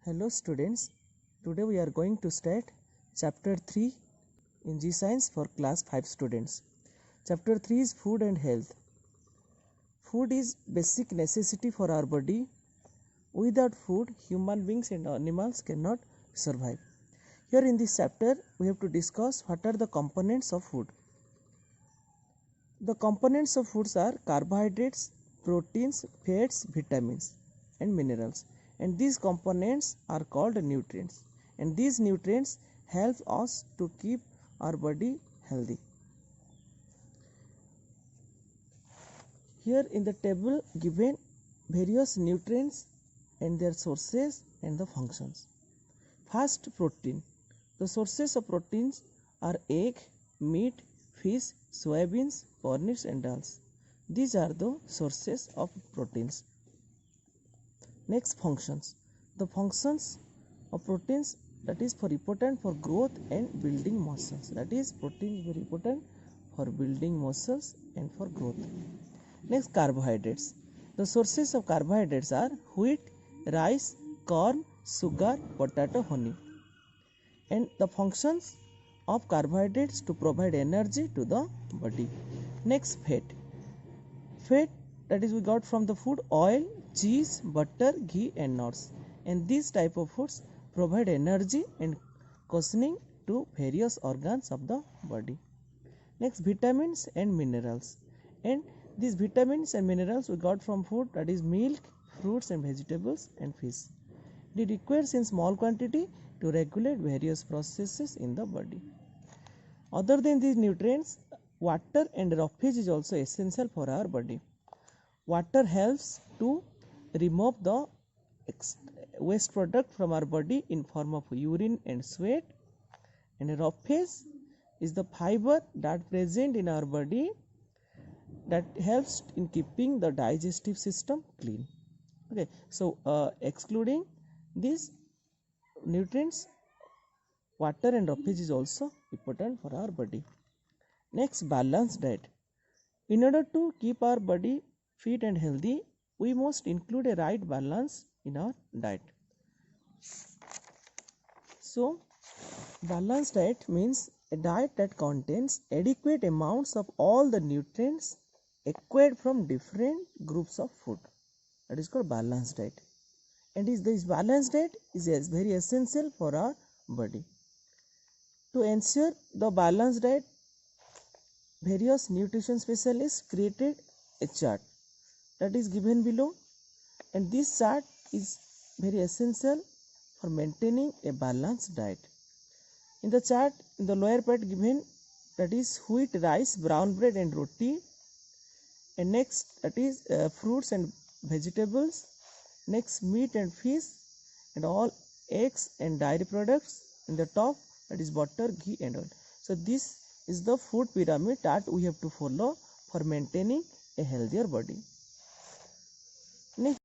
Hello students, today we are going to start chapter 3 in G Science for class 5 students. Chapter 3 is food and health. Food is basic necessity for our body. Without food, human beings and animals cannot survive. Here in this chapter, we have to discuss what are the components of food. The components of foods are carbohydrates, proteins, fats, vitamins and minerals. And these components are called nutrients. And these nutrients help us to keep our body healthy. Here in the table given various nutrients and their sources and the functions. First, protein. The sources of proteins are egg, meat, fish, soybeans, corn and dals. These are the sources of proteins. Next, functions. The functions of proteins that is important for growth and building muscles. That is, protein is very important for building muscles and for growth. Next, carbohydrates. The sources of carbohydrates are wheat, rice, corn, sugar, potato, honey. And the functions of carbohydrates to provide energy to the body. Next, fat. Fat that is we got from the food oil, cheese, butter, ghee and nuts. And these type of foods provide energy and cushioning to various organs of the body. Next, vitamins and minerals. And these vitamins and minerals we got from food that is milk, fruits and vegetables and fish. It requires in small quantity to regulate various processes in the body. Other than these nutrients, water and roughage is also essential for our body. Water helps to remove the waste product from our body in form of urine and sweat, and roughage is the fiber that present in our body that helps in keeping the digestive system clean. Okay, so excluding these nutrients, water and roughage is also important for our body. Next, balanced diet. In order to keep our body fit and healthy, we must include a right balance in our diet. So, balanced diet means a diet that contains adequate amounts of all the nutrients acquired from different groups of food. That is called balanced diet. And this balanced diet is very essential for our body. To ensure the balanced diet, various nutrition specialists created a chart that is given below, and this chart is very essential for maintaining a balanced diet. In the chart, in the lower part given that is wheat, rice, brown bread and roti, and next that is fruits and vegetables, next meat and fish and all eggs and dairy products, in the top that is butter, ghee and oil. So this is the food pyramid that we have to follow for maintaining a healthier body. Next,